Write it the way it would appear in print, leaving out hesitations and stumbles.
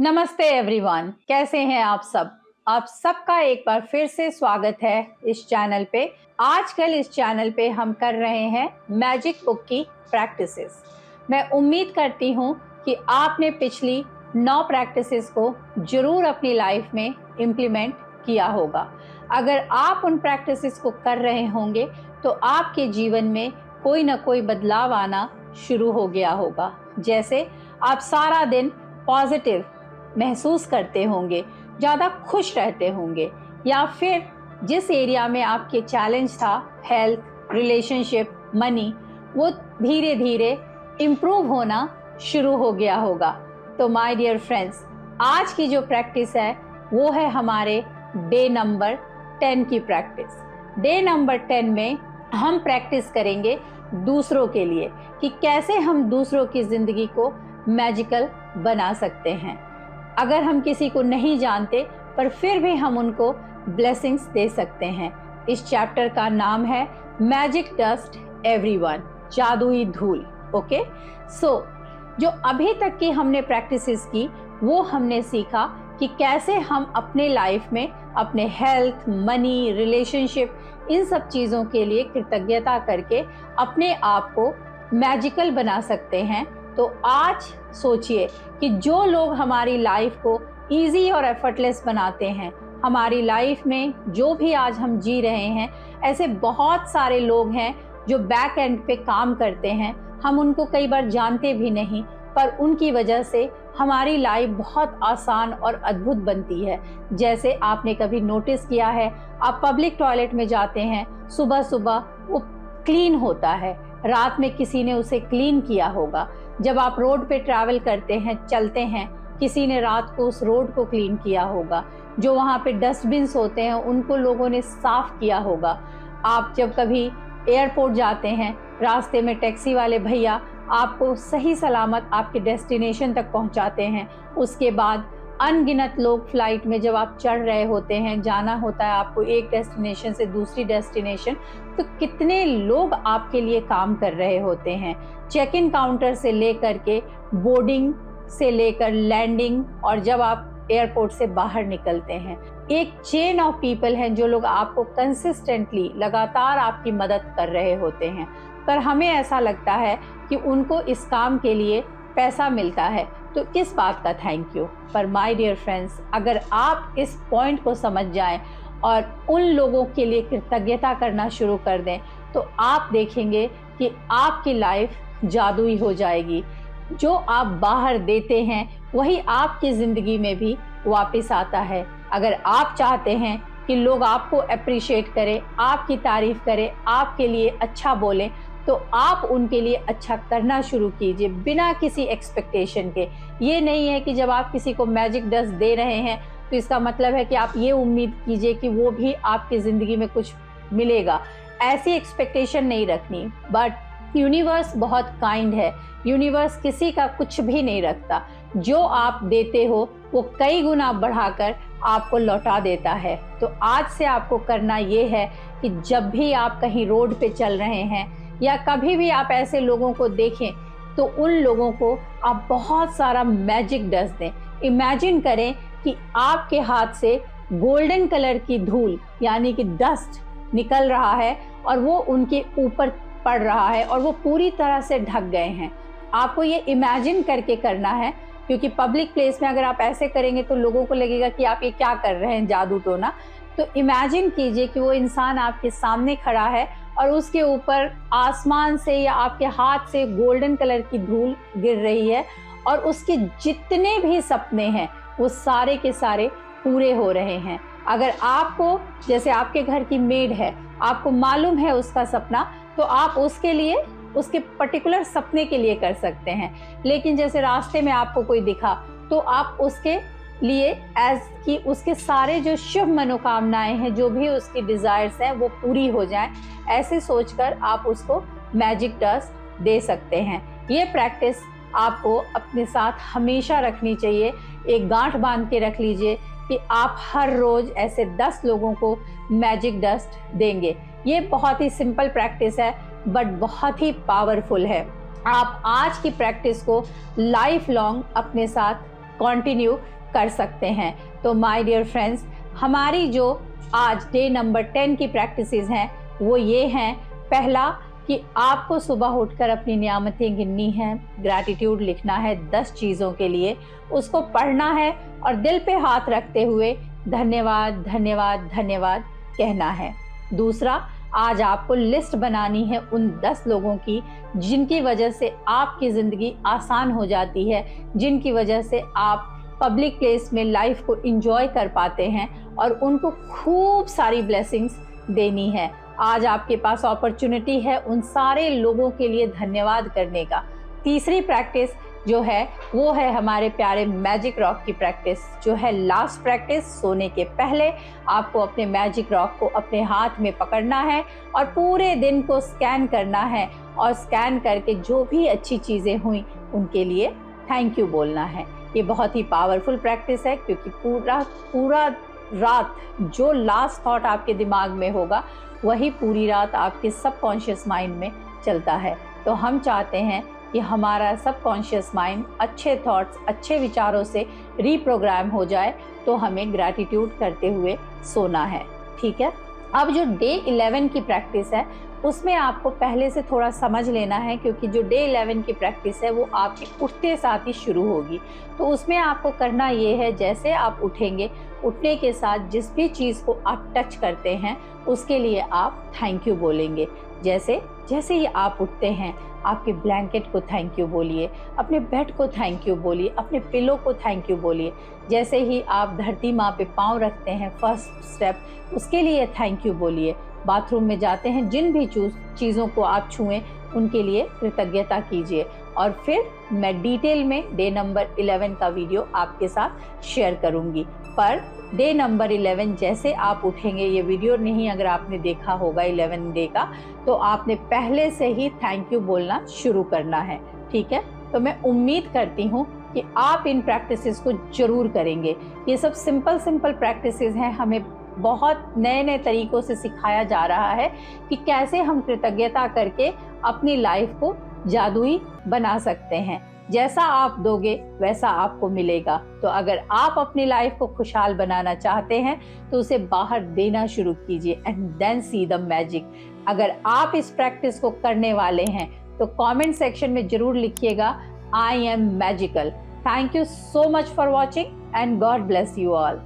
नमस्ते एवरीवन, कैसे हैं आप सब। आप सबका एक बार फिर से स्वागत है इस चैनल पे। आजकल इस चैनल पे हम कर रहे हैं मैजिक बुक की प्रैक्टिसेस। मैं उम्मीद करती हूँ कि आपने पिछली 9 प्रैक्टिसेस को जरूर अपनी लाइफ में इम्प्लीमेंट किया होगा। अगर आप उन प्रैक्टिसेस को कर रहे होंगे तो आपके जीवन में कोई ना कोई बदलाव आना शुरू हो गया होगा। जैसे आप सारा दिन पॉजिटिव महसूस करते होंगे, ज़्यादा खुश रहते होंगे, या फिर जिस एरिया में आपके चैलेंज था, हेल्थ, रिलेशनशिप, मनी, वो धीरे धीरे इम्प्रूव होना शुरू हो गया होगा। तो माय डियर फ्रेंड्स, आज की जो प्रैक्टिस है वो है हमारे डे नंबर 10 की प्रैक्टिस। डे नंबर 10 में हम प्रैक्टिस करेंगे दूसरों के लिए कि कैसे हम दूसरों की ज़िंदगी को मैजिकल बना सकते हैं। अगर हम किसी को नहीं जानते पर फिर भी हम उनको ब्लेसिंग्स दे सकते हैं। इस चैप्टर का नाम है मैजिक डस्ट एवरीवन, जादुई धूल। ओके, सो जो अभी तक की हमने प्रैक्टिसेस की वो हमने सीखा कि कैसे हम अपने लाइफ में अपने हेल्थ, मनी, रिलेशनशिप, इन सब चीज़ों के लिए कृतज्ञता करके अपने आप को मैजिकल बना सकते हैं। तो आज सोचिए कि जो लोग हमारी लाइफ को इजी और एफर्टलेस बनाते हैं, हमारी लाइफ में जो भी आज हम जी रहे हैं, ऐसे बहुत सारे लोग हैं जो बैक एंड पे काम करते हैं। हम उनको कई बार जानते भी नहीं, पर उनकी वजह से हमारी लाइफ बहुत आसान और अद्भुत बनती है। जैसे आपने कभी नोटिस किया है, आप पब्लिक टॉयलेट में जाते हैं, सुबह सुबह वो क्लीन होता है, रात में किसी ने उसे क्लीन किया होगा। जब आप रोड पे ट्रैवल करते हैं, चलते हैं, किसी ने रात को उस रोड को क्लीन किया होगा। जो वहाँ पे डस्टबिन्स होते हैं उनको लोगों ने साफ किया होगा। आप जब कभी एयरपोर्ट जाते हैं, रास्ते में टैक्सी वाले भैया आपको सही सलामत आपके डेस्टिनेशन तक पहुँचाते हैं। उसके बाद अनगिनत लोग फ्लाइट में जब आप चढ़ रहे होते हैं, जाना होता है आपको एक डेस्टिनेशन से दूसरी डेस्टिनेशन, तो कितने लोग आपके लिए काम कर रहे होते हैं। चेक इन काउंटर से लेकर के बोर्डिंग से लेकर लैंडिंग, और जब आप एयरपोर्ट से बाहर निकलते हैं, एक चेन ऑफ पीपल हैं जो लोग आपको कंसिस्टेंटली लगातार आपकी मदद कर रहे होते हैं। पर हमें ऐसा लगता है कि उनको इस काम के लिए पैसा मिलता है, तो किस बात का थैंक यू। पर माय डियर फ्रेंड्स, अगर आप इस पॉइंट को समझ जाएं और उन लोगों के लिए कृतज्ञता करना शुरू कर दें, तो आप देखेंगे कि आपकी लाइफ जादुई हो जाएगी। जो आप बाहर देते हैं वही आपकी ज़िंदगी में भी वापस आता है। अगर आप चाहते हैं कि लोग आपको अप्रिशिएट करें, आपकी तारीफ़ करें, आपके लिए अच्छा बोलें, तो आप उनके लिए अच्छा करना शुरू कीजिए बिना किसी एक्सपेक्टेशन के। ये नहीं है कि जब आप किसी को मैजिक डस्ट दे रहे हैं तो इसका मतलब है कि आप ये उम्मीद कीजिए कि वो भी आपकी ज़िंदगी में कुछ मिलेगा। ऐसी एक्सपेक्टेशन नहीं रखनी। बट यूनिवर्स बहुत काइंड है, यूनिवर्स किसी का कुछ भी नहीं रखता। जो आप देते हो वो कई गुना बढ़ाकर आपको लौटा देता है। तो आज से आपको करना ये है कि जब भी आप कहीं रोड पे चल रहे हैं या कभी भी आप ऐसे लोगों को देखें, तो उन लोगों को आप बहुत सारा मैजिक डस्ट दें। इमेजिन करें कि आपके हाथ से गोल्डन कलर की धूल यानी कि डस्ट निकल रहा है और वो उनके ऊपर पड़ रहा है और वो पूरी तरह से ढक गए हैं। आपको ये इमेजिन करके करना है, क्योंकि पब्लिक प्लेस में अगर आप ऐसे करेंगे तो लोगों को लगेगा कि आप ये क्या कर रहे हैं, जादू टोना। तो इमेजिन कीजिए कि वो इंसान आपके सामने खड़ा है और उसके ऊपर आसमान से या आपके हाथ से गोल्डन कलर की धूल गिर रही है और उसके जितने भी सपने हैं वो सारे के सारे पूरे हो रहे हैं। अगर आपको, जैसे आपके घर की मेड है, आपको मालूम है उसका सपना, तो आप उसके लिए, उसके पर्टिकुलर सपने के लिए कर सकते हैं। लेकिन जैसे रास्ते में आपको कोई दिखा तो आप उसके लिए एज कि उसके सारे जो शुभ मनोकामनाएं हैं, जो भी उसकी डिज़ायर्स हैं, वो पूरी हो जाएं, ऐसे सोचकर आप उसको मैजिक डस्ट दे सकते हैं। ये प्रैक्टिस आपको अपने साथ हमेशा रखनी चाहिए। एक गांठ बांध के रख लीजिए कि आप हर रोज़ ऐसे 10 लोगों को मैजिक डस्ट देंगे। ये बहुत ही सिंपल प्रैक्टिस है बट बहुत ही पावरफुल है। आप आज की प्रैक्टिस को लाइफ लॉन्ग अपने साथ कंटिन्यू कर सकते हैं। तो माय डियर फ्रेंड्स, हमारी जो आज डे नंबर 10 की प्रैक्टिसेस हैं वो ये हैं। पहला कि आपको सुबह उठकर अपनी नियामतें गिननी है, ग्रैटिट्यूड लिखना है 10 चीज़ों के लिए, उसको पढ़ना है और दिल पे हाथ रखते हुए धन्यवाद धन्यवाद धन्यवाद कहना है। दूसरा, आज आपको लिस्ट बनानी है उन 10 लोगों की जिनकी वजह से आपकी ज़िंदगी आसान हो जाती है, जिनकी वजह से आप पब्लिक प्लेस में लाइफ को एंजॉय कर पाते हैं और उनको खूब सारी ब्लेसिंग्स देनी है। आज आपके पास अपॉर्चुनिटी है उन सारे लोगों के लिए धन्यवाद करने का। तीसरी प्रैक्टिस जो है वो है हमारे प्यारे मैजिक रॉक की प्रैक्टिस, जो है लास्ट प्रैक्टिस। सोने के पहले आपको अपने मैजिक रॉक को अपने हाथ में पकड़ना है और पूरे दिन को स्कैन करना है और स्कैन करके जो भी अच्छी चीज़ें हुई उनके लिए थैंक यू बोलना है। ये बहुत ही पावरफुल प्रैक्टिस है क्योंकि पूरा रात जो लास्ट थॉट आपके दिमाग में होगा वही पूरी रात आपके सबकॉन्शियस माइंड में चलता है। तो हम चाहते हैं कि हमारा सबकॉन्शियस माइंड अच्छे थॉट्स, अच्छे विचारों से रीप्रोग्राम हो जाए। तो हमें ग्रैटिट्यूड करते हुए सोना है, ठीक है। अब जो डे 11 की प्रैक्टिस है उसमें आपको पहले से थोड़ा समझ लेना है, क्योंकि जो डे 11 की प्रैक्टिस है वो आपके उठते साथ ही शुरू होगी। तो उसमें आपको करना ये है, जैसे आप उठेंगे, उठने के साथ जिस भी चीज़ को आप टच करते हैं उसके लिए आप थैंक यू बोलेंगे। जैसे ही आप उठते हैं आपके ब्लैंकेट को थैंक यू बोलिए, अपने बेड को थैंक यू बोलिए, अपने पिलो को थैंक यू बोलिए। जैसे ही आप धरती माँ पे पाँव रखते हैं फर्स्ट स्टेप, उसके लिए थैंक यू बोलिए। बाथरूम में जाते हैं, जिन भी चीज़ों को आप छुएं उनके लिए कृतज्ञता कीजिए। और फिर मैं डिटेल में डे नंबर 11 का वीडियो आपके साथ शेयर करूंगी। पर डे नंबर 11 जैसे आप उठेंगे, ये वीडियो नहीं अगर आपने देखा होगा 11 डे का, तो आपने पहले से ही थैंक यू बोलना शुरू करना है, ठीक है। तो मैं उम्मीद करती हूँ कि आप इन प्रैक्टिसेस को जरूर करेंगे। ये सब सिंपल प्रैक्टिसेस हैं, हमें बहुत नए तरीकों से सिखाया जा रहा है कि कैसे हम कृतज्ञता करके अपनी लाइफ को जादुई बना सकते हैं। जैसा आप दोगे वैसा आपको मिलेगा। तो अगर आप अपनी लाइफ को खुशहाल बनाना चाहते हैं तो उसे बाहर देना शुरू कीजिए and then see the magic. अगर आप इस प्रैक्टिस को करने वाले हैं तो कमेंट सेक्शन में जरूर लिखिएगा, I am magical. Thank you so much for watching and God bless you all.